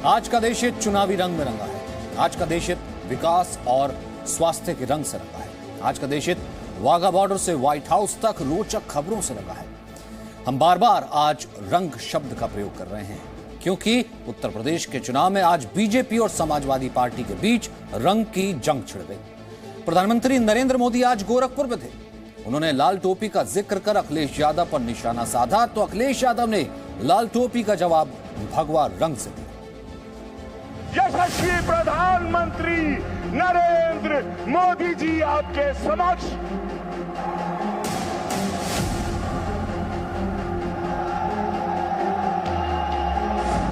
आज का देश चुनावी रंग में रंगा है। आज का देश विकास और स्वास्थ्य के रंग से रंगा है। आज का देश वाघा बॉर्डर से व्हाइट हाउस तक रोचक खबरों से रंगा है। हम बार बार आज रंग शब्द का प्रयोग कर रहे हैं क्योंकि उत्तर प्रदेश के चुनाव में आज बीजेपी और समाजवादी पार्टी के बीच रंग की जंग छिड़ गई। प्रधानमंत्री नरेंद्र मोदी आज गोरखपुर में थे। उन्होंने लाल टोपी का जिक्र कर अखिलेश यादव पर निशाना साधा तो अखिलेश यादव ने लाल टोपी का जवाब भगवा रंग से दिया। यशस्वी प्रधानमंत्री नरेंद्र मोदी जी आपके समक्ष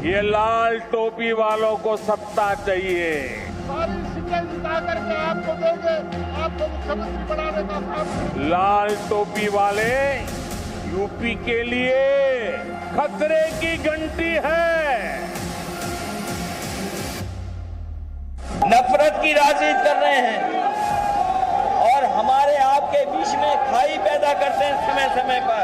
ये लाल टोपी वालों को सत्ता चाहिए। सारी सीटें जिता करके आपको देंगे, आपको मुख्यमंत्री बनाने का काम। लाल टोपी वाले यूपी के लिए खतरे की घंटी है। नफरत की राजनीति कर रहे हैं और हमारे आपके बीच में खाई पैदा करते हैं समय समय पर।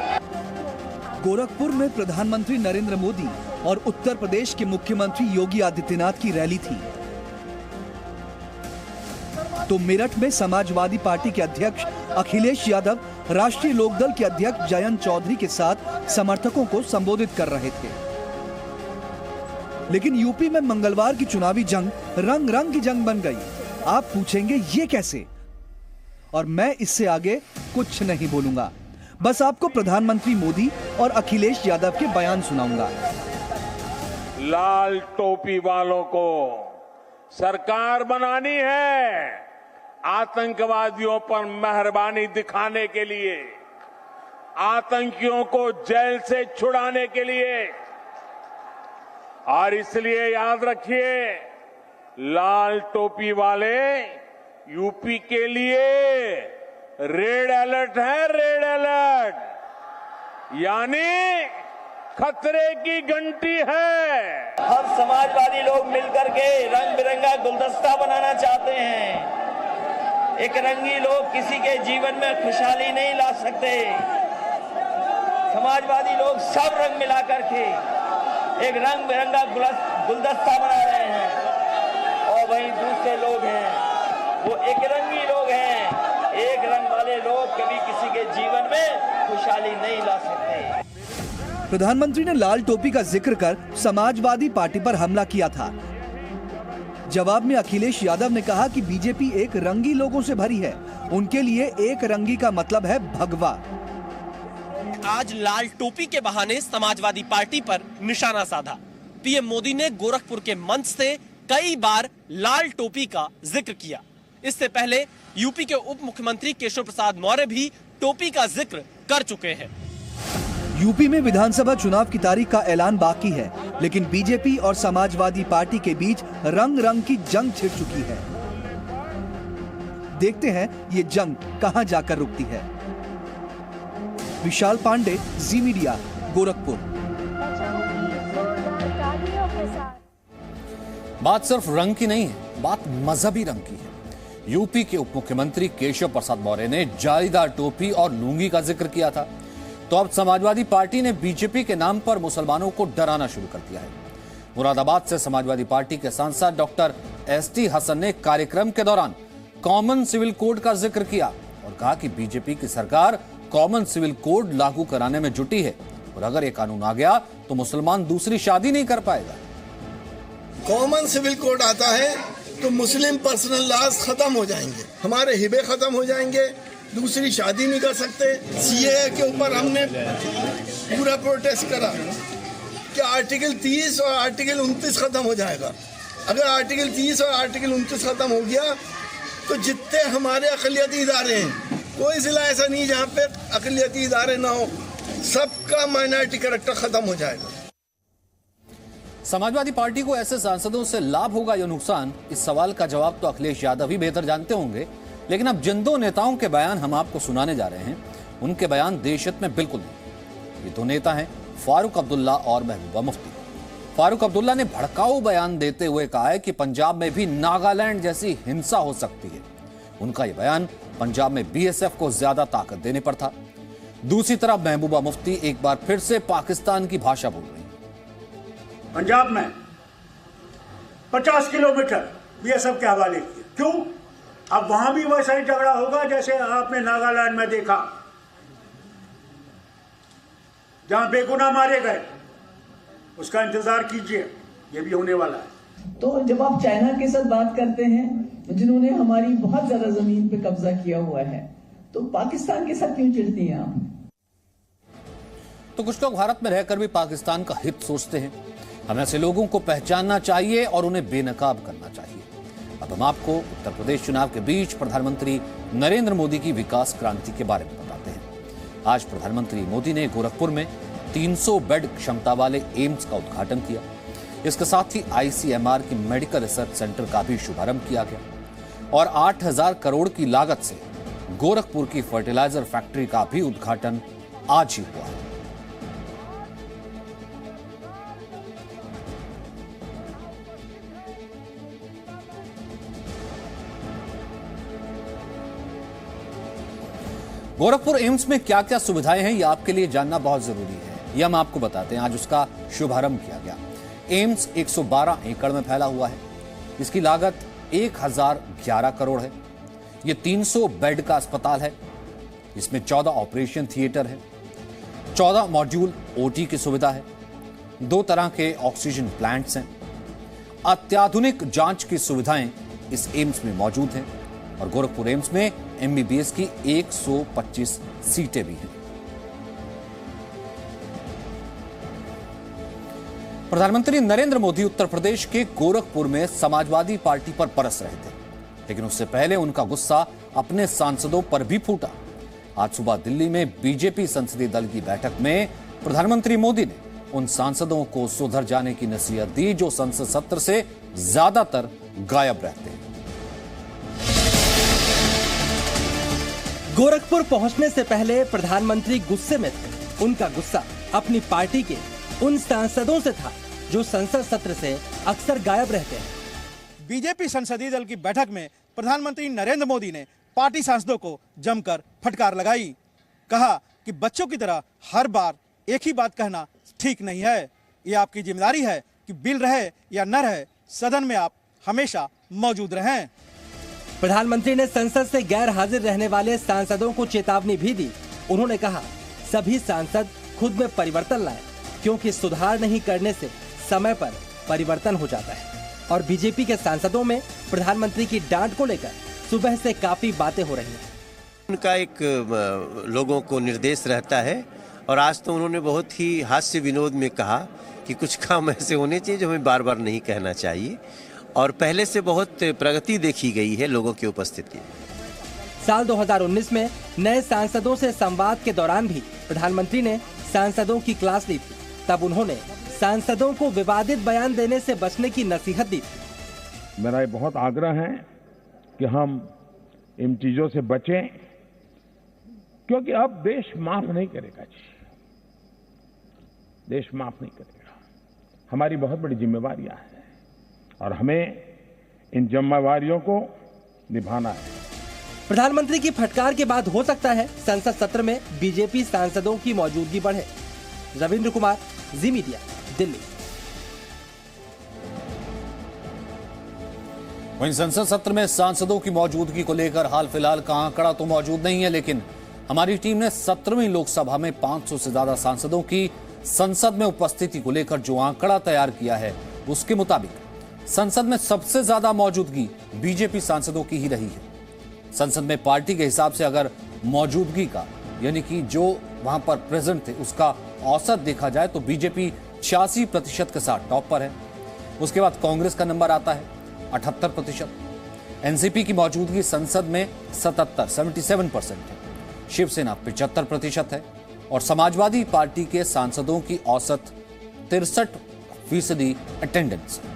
गोरखपुर में प्रधानमंत्री नरेंद्र मोदी और उत्तर प्रदेश के मुख्यमंत्री योगी आदित्यनाथ की रैली थी तो मेरठ में समाजवादी पार्टी के अध्यक्ष अखिलेश यादव राष्ट्रीय लोकदल के अध्यक्ष जयंत चौधरी के साथ समर्थकों को संबोधित कर रहे थे। लेकिन यूपी में मंगलवार की चुनावी जंग रंग रंग की जंग बन गई। आप पूछेंगे ये कैसे, और मैं इससे आगे कुछ नहीं बोलूंगा, बस आपको प्रधानमंत्री मोदी और अखिलेश यादव के बयान सुनाऊंगा। लाल टोपी वालों को सरकार बनानी है आतंकवादियों पर मेहरबानी दिखाने के लिए, आतंकियों को जेल से छुड़ाने के लिए। और इसलिए याद रखिए, लाल टोपी वाले यूपी के लिए रेड अलर्ट है, रेड अलर्ट, यानी खतरे की घंटी है। हम समाजवादी लोग मिलकर के रंग बिरंगा गुलदस्ता बनाना चाहते हैं। एक रंगी लोग किसी के जीवन में खुशहाली नहीं ला सकते। समाजवादी लोग सब रंग मिला करके एक रंग बिरंगा गुलदस्ता बना रहे हैं और वहीं दूसरे लोग हैं वो एक रंगी लोग हैं। एक रंग वाले लोग कभी किसी के जीवन में खुशहाली नहीं ला सकते। प्रधानमंत्री ने लाल टोपी का जिक्र कर समाजवादी पार्टी पर हमला किया था। जवाब में अखिलेश यादव ने कहा कि बीजेपी एक रंगी लोगों से भरी है, उनके लिए एक रंगी का मतलब है भगवा। आज लाल टोपी के बहाने समाजवादी पार्टी पर निशाना साधा। पीएम मोदी ने गोरखपुर के मंच से कई बार लाल टोपी का जिक्र किया। इससे पहले यूपी के उप मुख्यमंत्री केशव प्रसाद मौर्य भी टोपी का जिक्र कर चुके हैं। यूपी में विधानसभा चुनाव की तारीख का ऐलान बाकी है, लेकिन बीजेपी और समाजवादी पार्टी के बीच रंग रंग की जंग छिड़ चुकी है। देखते हैं ये जंग कहां जाकर रुकती है। विशाल पांडे, जी मीडिया, गोरखपुर। बात सिर्फ रंग की नहीं है, बात मजहबी रंग की है। यूपी के उप मुख्यमंत्री केशव प्रसाद मौर्य ने जालीदार टोपी और लुंगी का जिक्र किया था, तो अब समाजवादी पार्टी ने बीजेपी के नाम पर मुसलमानों को डराना शुरू कर दिया है। मुरादाबाद से समाजवादी पार्टी के सांसद डॉक्टर एसटी हसन ने कार्यक्रम के दौरान कॉमन सिविल कोड का जिक्र किया और कहा कि बीजेपी की सरकार कॉमन सिविल कोड लागू कराने में जुटी है और अगर ये कानून आ गया तो मुसलमान दूसरी शादी नहीं कर पाएगा। कॉमन सिविल कोड आता है तो मुस्लिम पर्सनल लॉज खत्म हो जाएंगे, हमारे हिबे खत्म हो जाएंगे, दूसरी शादी नहीं कर सकते। सीएए के ऊपर हमने पूरा प्रोटेस्ट करा कि आर्टिकल 30 और आर्टिकल 29 खत्म हो जाएगा। अगर आर्टिकल 30 और आर्टिकल 29 खत्म हो गया तो जितने हमारे अक़लियती इदारे हैं, कोई जिला ऐसा नहीं जहाँ पे अक़लियती इदारे ना हो, सबका माइनॉरिटी कैरेक्टर खत्म हो जाएगा। समाजवादी पार्टी को ऐसे सांसदों से लाभ होगा या नुकसान, इस सवाल का जवाब तो अखिलेश यादव ही बेहतर जानते होंगे। लेकिन अब जिन दो नेताओं के बयान हम आपको सुनाने जा रहे हैं, उनके बयान देश हित में बिल्कुल नहीं। ये दो नेता हैं फारूक अब्दुल्ला और महबूबा मुफ्ती। फारूक अब्दुल्ला ने भड़काऊ बयान देते हुए कहा है कि पंजाब में भी नागालैंड जैसी हिंसा हो सकती है। उनका यह बयान पंजाब में बीएसएफ को ज्यादा ताकत देने पर था। दूसरी तरफ महबूबा मुफ्ती एक बार फिर से पाकिस्तान की भाषा बोल रही हैं। पंजाब में 50 किलोमीटर बीएसएफ के हवाले किया। क्यों? अब वहां भी वैसा ही झगड़ा होगा जैसे आपने नागालैंड में देखा, जहां बेगुनाह मारे गए। उसका इंतजार कीजिए, ये भी होने वाला है। तो जब आप चाइना के साथ बात करते हैं जिन्होंने हमारी बहुत ज्यादा जमीन पे कब्जा किया हुआ है, तो पाकिस्तान के साथ क्यों चिढ़ती हैं आप? तो कुछ लोग भारत में रहकर भी पाकिस्तान का हित सोचते हैं। हमें ऐसे लोगों को पहचानना चाहिए और उन्हें बेनकाब करना चाहिए। अब हम आपको उत्तर प्रदेश चुनाव के बीच प्रधानमंत्री नरेंद्र मोदी की विकास क्रांति के बारे में बताते हैं। आज प्रधानमंत्री मोदी ने गोरखपुर में 300 बेड क्षमता वाले एम्स का उद्घाटन किया। इसके साथ ही ICMR की मेडिकल रिसर्च सेंटर का भी शुभारंभ किया गया और 8,000 करोड़ की लागत से गोरखपुर की फर्टिलाइजर फैक्ट्री का भी उद्घाटन आज ही हुआ है। गोरखपुर एम्स में क्या क्या सुविधाएं हैं, यह आपके लिए जानना बहुत जरूरी है। यह हम आपको बताते हैं। आज उसका शुभारंभ किया गया। एम्स 112 एकड़ में फैला हुआ है। इसकी लागत 1011 करोड़ है। यह 300 बेड का अस्पताल है। इसमें 14 ऑपरेशन थिएटर है, 14 मॉड्यूल OT की सुविधा है, 2 तरह के ऑक्सीजन प्लांट्स हैं, अत्याधुनिक जांच की सुविधाएं इस एम्स में मौजूद हैं और गोरखपुर एम्स में MBBS की 125 सीटें भी हैं। प्रधानमंत्री नरेंद्र मोदी उत्तर प्रदेश के गोरखपुर में समाजवादी पार्टी पर बरस रहे थे, लेकिन उससे पहले उनका गुस्सा अपने सांसदों पर भी फूटा। आज सुबह दिल्ली में बीजेपी संसदीय दल की बैठक में प्रधानमंत्री मोदी ने उन सांसदों को सुधर जाने की नसीहत दी जो संसद सत्र से ज्यादातर गायब रहते हैं। गोरखपुर पहुंचने से पहले प्रधानमंत्री गुस्से में थे। उनका गुस्सा अपनी पार्टी के उन सांसदों से था जो संसद सत्र से अक्सर गायब रहते हैं। बीजेपी संसदीय दल की बैठक में प्रधानमंत्री नरेंद्र मोदी ने पार्टी सांसदों को जमकर फटकार लगाई। कहा कि बच्चों की तरह हर बार एक ही बात कहना ठीक नहीं है। ये आपकी जिम्मेदारी है कि बिल रहे या न रहे, सदन में आप हमेशा मौजूद रहें। प्रधानमंत्री ने संसद से गैर हाजिर रहने वाले सांसदों को चेतावनी भी दी। उन्होंने कहा सभी सांसद खुद में परिवर्तन लाएं, क्योंकि सुधार नहीं करने से समय पर परिवर्तन हो जाता है। और बीजेपी के सांसदों में प्रधानमंत्री की डांट को लेकर सुबह से काफी बातें हो रही हैं। उनका एक लोगों को निर्देश रहता है और आज तो उन्होंने बहुत ही हास्य विनोद में कहा कि कुछ काम ऐसे होने चाहिए जो हमें बार बार नहीं कहना चाहिए और पहले से बहुत प्रगति देखी गई है लोगों की उपस्थिति। साल 2019 में नए सांसदों से संवाद के दौरान भी प्रधानमंत्री ने सांसदों की क्लास ली थी। तब उन्होंने सांसदों को विवादित बयान देने से बचने की नसीहत दी थी। मेरा ये बहुत आग्रह है कि हम इन चीजों से बचें, क्योंकि अब देश माफ नहीं करेगा जी, देश माफ नहीं करेगा। हमारी बहुत बड़ी जिम्मेवारियां हैं और हमें इन जिम्मेवारियों को निभाना है। प्रधानमंत्री की फटकार के बाद हो सकता है संसद सत्र में बीजेपी सांसदों की मौजूदगी बढ़े। रविंद्र कुमार, जी मीडिया, दिल्ली। वहीं संसद सत्र में सांसदों की मौजूदगी को लेकर हाल फिलहाल का आंकड़ा तो मौजूद नहीं है, लेकिन हमारी टीम ने 17वीं लोकसभा में 500 से ज्यादा सांसदों की संसद में उपस्थिति को लेकर जो आंकड़ा तैयार किया है उसके मुताबिक संसद में सबसे ज्यादा मौजूदगी बीजेपी सांसदों की ही रही है। संसद में पार्टी के हिसाब से अगर मौजूदगी का यानी कि जो वहां पर प्रेजेंट थे उसका औसत देखा जाए तो बीजेपी 86% के साथ टॉप पर है। उसके बाद कांग्रेस का नंबर आता है 78%, एनसीपी की मौजूदगी संसद में 77% है, शिवसेना 75% है और समाजवादी पार्टी के सांसदों की औसत 63% अटेंडेंस है।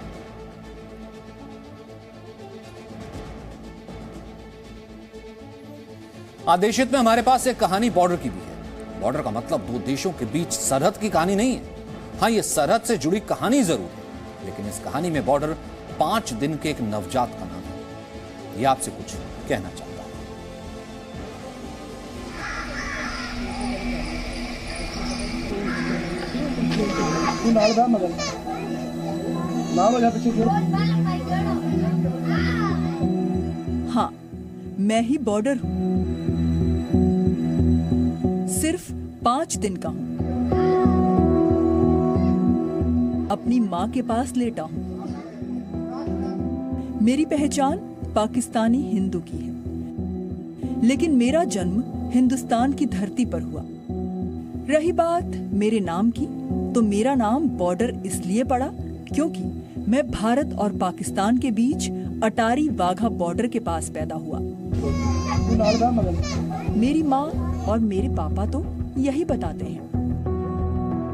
आदेशित में हमारे पास एक कहानी बॉर्डर की भी है। बॉर्डर का मतलब दो देशों के बीच सरहद की कहानी नहीं है। हाँ, यह सरहद से जुड़ी कहानी जरूर है, लेकिन इस कहानी में बॉर्डर 5 दिन के एक नवजात का नाम है। यह आपसे कुछ कहना चाहता है। नाम मैं ही बॉर्डर हूं। सिर्फ 5 दिन का हूं। अपनी मां के पास लेटा हूं। मेरी पहचान पाकिस्तानी हिंदू की है, लेकिन मेरा जन्म हिंदुस्तान की धरती पर हुआ। रही बात मेरे नाम की, तो मेरा नाम बॉर्डर इसलिए पड़ा क्योंकि मैं भारत और पाकिस्तान के बीच अटारी वाघा बॉर्डर के पास पैदा हुआ। मेरी माँ और मेरे पापा तो यही बताते हैं।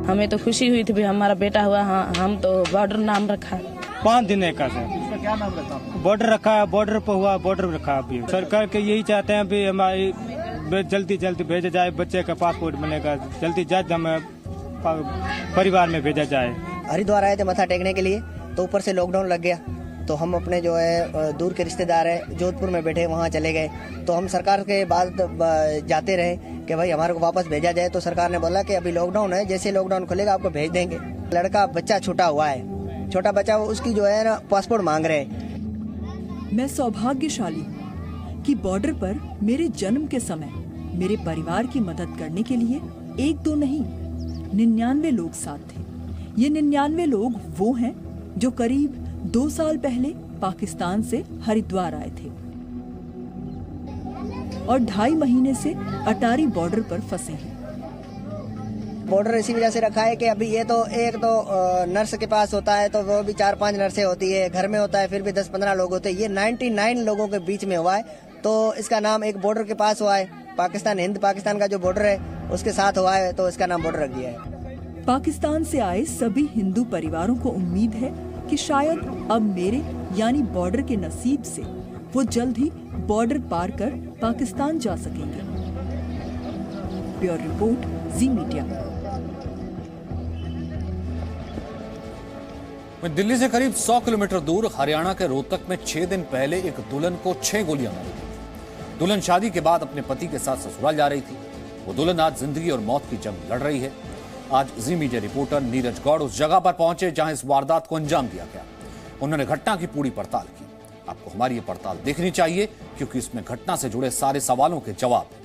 हमें तो खुशी हुई थी भी हमारा बेटा हुआ। हाँ, हम तो बॉर्डर नाम रखा। 5 दिन का सर। इसका क्या नाम रखा? बॉर्डर रखा है, बॉर्डर पर हुआ, बॉर्डर रखा। अभी सरकार के यही चाहते हैं भी हमारी जल्दी भेजा जाए, बच्चे का पासपोर्ट बनेगा, जल्दी जल्द हमें परिवार में भेजा जाए। हरिद्वार आए थे मत्था टेकने के लिए, तो ऊपर से लॉकडाउन लग गया, तो हम अपने जो है दूर के रिश्तेदार है जोधपुर में बैठे, वहाँ चले गए। तो हम सरकार के बाद जाते रहे कि भाई हमारे को वापस भेजा जाए। तो सरकार ने बोला कि अभी लॉकडाउन है, जैसे लॉकडाउन खुलेगा आपको भेज देंगे। लड़का बच्चा छूटा हुआ है, छोटा बच्चा, उसकी जो है ना पासपोर्ट मांग रहे हैं। मैं सौभाग्यशाली हूँ कि बॉर्डर पर मेरे जन्म के समय मेरे परिवार की मदद करने के लिए 1-2 नहीं 99 लोग साथ थे। ये 99 लोग वो हैं जो करीब 2 साल पहले पाकिस्तान से हरिद्वार आए थे और 2.5 महीने से अटारी बॉर्डर पर फंसे हैं। बॉर्डर इसी वजह से रखा है कि अभी ये तो एक तो नर्स के पास होता है, तो वो भी 4-5 नर्सें होती है, घर में होता है फिर भी 10-15 लोग होते हैं। ये 99 लोगों के बीच में हुआ है, तो इसका नाम एक बॉर्डर के पास हुआ है। पाकिस्तान, हिंद पाकिस्तान का जो बॉर्डर है उसके साथ हुआ है, तो इसका नाम बॉर्डर रख दिया है। पाकिस्तान से आए सभी हिंदू परिवारों को उम्मीद है कि शायद अब मेरे यानी बॉर्डर के नसीब से वो जल्द ही बॉर्डर पार कर पाकिस्तान जा सकेंगे। ब्यूरो रिपोर्ट, जी मीडिया। दिल्ली से करीब 100 किलोमीटर दूर हरियाणा के रोहतक में 6 दिन पहले एक दुल्हन को 6 गोलियां मारी गई। दुल्हन शादी के बाद अपने पति के साथ ससुराल जा रही थी। वो दुल्हन आज जिंदगी और मौत की जंग लड़ रही है। आज जी मीडिया रिपोर्टर नीरज गौड़ उस जगह पर पहुंचे जहां इस वारदात को अंजाम दिया गया। उन्होंने घटना की पूरी पड़ताल की। आपको हमारी ये पड़ताल देखनी चाहिए क्योंकि इसमें घटना से जुड़े सारे सवालों के जवाब हैं।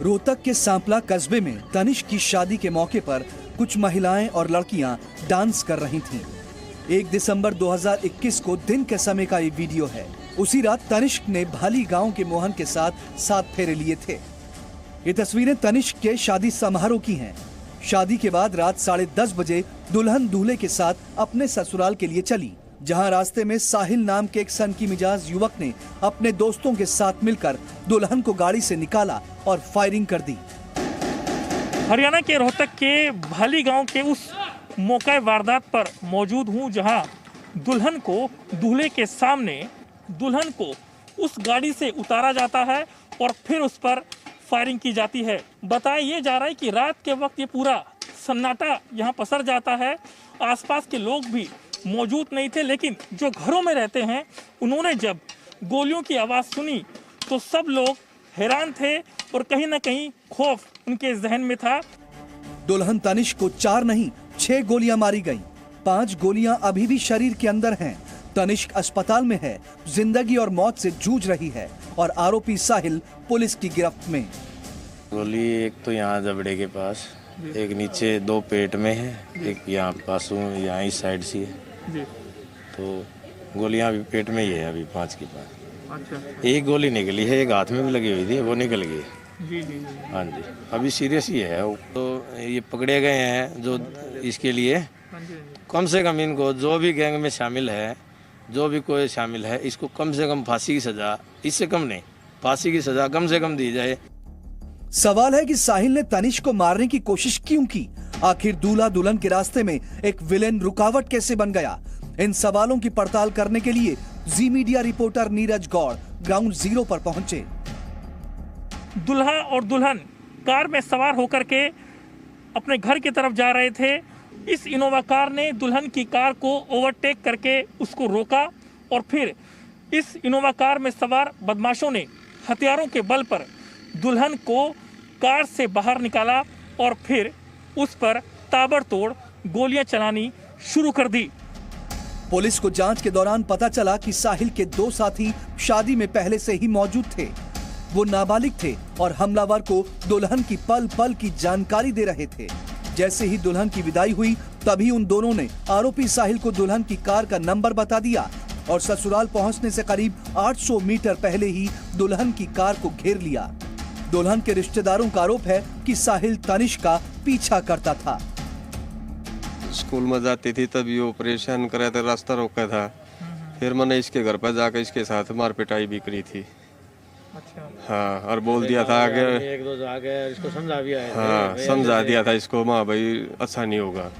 रोहतक के सांपला कस्बे में तनिष्क की शादी के मौके पर कुछ महिलाएं और लड़कियां डांस कर रही थीं। 1 दिसंबर 2021 को दिन के समय का ये वीडियो है। उसी रात तनिष्क ने भाली गांव के मोहन के साथ 7 फेरे लिए थे। ये तस्वीरें तनिष्क के शादी समारोह की हैं। शादी के बाद रात 10:30 बजे दुल्हन दूल्हे के साथ अपने ससुराल के लिए चली, जहां रास्ते में साहिल नाम के एक सनकी मिजाज युवक ने अपने दोस्तों के साथ मिलकर दुल्हन को गाड़ी से निकाला और फायरिंग कर दी। हरियाणा के रोहतक के भाली गांव के उस मौका वारदात पर मौजूद हूं, जहां दुल्हन को दूल्हे के सामने दुल्हन को उस गाड़ी से उतारा जाता है और फिर उस पर फायरिंग की जाती है। बताया ये जा रहा है कि रात के वक्त ये पूरा सन्नाटा यहाँ पसर जाता है। आसपास के लोग भी मौजूद नहीं थे, लेकिन जो घरों में रहते हैं उन्होंने जब गोलियों की आवाज़ सुनी तो सब लोग हैरान थे और कहीं ना कहीं खौफ उनके जहन में था। दुल्हन तनिष्क को 4 नहीं 6 गोलियां मारी गईं। 5 गोलियां अभी भी शरीर के अंदर हैं। तनिष्क अस्पताल में है, जिंदगी और मौत से जूझ रही है और आरोपी साहिल पुलिस की गिरफ्त में। गोली एक तो यहाँ जबड़े के पास, एक नीचे 2 पेट में है, एक यहाँ पासों यहाँ इस साइड से है। तो गोलियां अभी पेट में ही है, अभी 5 के पास। अच्छा। एक गोली निकली है, एक हाथ में भी लगी हुई थी, वो निकल गई। जी जी जी। हाँ जी, अभी सीरियस ही है। तो ये पकड़े गए हैं जो इसके लिए, कम से कम इनको जो भी गैंग में शामिल है, जो भी कोई शामिल है, इसको कम से कम फांसी की सजा, इससे कम नहीं, फांसी की सजा कम से कम दी जाए। सवाल है कि साहिल ने तनिष्क को मारने की कोशिश क्यों की? आखिर दूल्हा दुल्हन के रास्ते में एक विलेन रुकावट कैसे बन गया? इन सवालों की पड़ताल करने के लिए Zee media reporter Neeraj Gaur ground zero पर पहुंचे। दुल्हा और दुल्हन कार में सवार होकर के अपने घर की तरफ जा रहे थे। इस इनोवा कार ने दुल्हन की कार को ओवरटेक करके उसको रोका और फिर इस इनोवा कार में सवार बदमाशों ने हथियारों के बल पर दुल्हन को कार से बाहर निकाला और फिर उस पर ताबड़तोड़ गोलियां चलानी शुरू कर दी। पुलिस को जांच के दौरान पता चला कि साहिल के 2 साथी शादी में पहले से ही मौजूद थे। वो नाबालिग थे और हमलावर को दुल्हन की पल पल की जानकारी दे रहे थे। जैसे ही दुल्हन की विदाई हुई तभी उन दोनों ने आरोपी साहिल को दुल्हन की कार का नंबर बता दिया और ससुराल पहुंचने से करीब 800 मीटर पहले ही दुल्हन की कार को घेर लिया। दुल्हन के रिश्तेदारों का आरोप है कि साहिल तनिष्क का पीछा करता था। स्कूल में जाती थी तभी वो परेशान कर रहा था, रास्ता रोका था। फिर मैंने इसके घर पर जाकर इसके साथ मार पिटाई भी करी थी। अच्छा। हाँ, और बोल दिया था आगे 1-2 जाके इसको समझा भी आया। हाँ, समझा दिया था इसको, माँ भाई अच्छा नहीं होगा।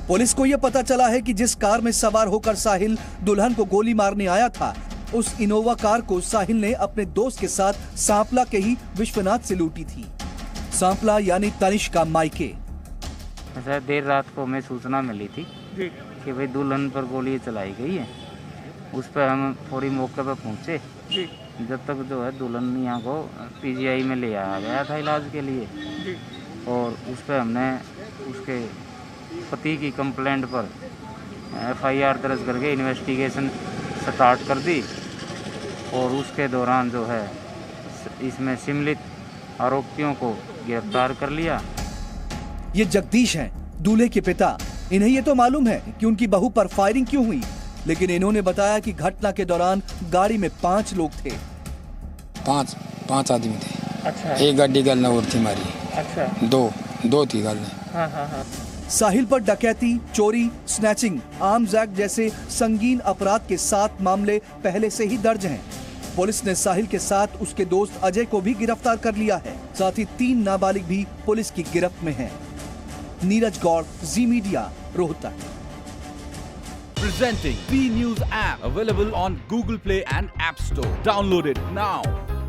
पुलिस को यह पता चला है कि जिस कार में सवार होकर साहिल दुल्हन को गोली मारने आया था, उस इनोवा कार को साहिल ने अपने दोस्त के साथ सांपला के ही विश्वनाथ से लूटी थी। सांपला यानी तनिष्क का मायके। ऐसा देर रात को हमें सूचना मिली थी कि भाई दुल्हन पर गोली चलाई गई है। उस पर हम फौरी मौके पर पहुंचे। जब तक जो है दुल्हन यहाँ को पीजीआई में ले आया गया था इलाज के लिए, और उस पर हमने उसके पति की कंप्लेंट पर FIR दर्ज करके इन्वेस्टिगेशन स्टार्ट कर दी और उसके दौरान जो है इसमें सम्मिलित आरोपियों को गिरफ्तार कर लिया। ये जगदीश हैं, दूल्हे के पिता। इन्हें ये तो मालूम है कि उनकी बहू पर फायरिंग क्यों हुई, लेकिन इन्होंने बताया कि घटना के दौरान गाड़ी में 5 लोग थे। 5 आदमी थे। अच्छा। एक गाड़ी गल और थी मारी। अच्छा। दो थी गल। हाँ। साहिल पर डकैती, चोरी, स्नैचिंग, आर्म्स एक्ट जैसे संगीन अपराध के 7 मामले पहले से ही दर्ज हैं। पुलिस ने साहिल के साथ उसके दोस्त अजय को भी गिरफ्तार कर लिया है। साथ ही 3 नाबालिग भी पुलिस की गिरफ्त में हैं। Neeraj Gaur, Zee media, Rohtak. Presenting B News app, available on Google Play and App Store. Download it now.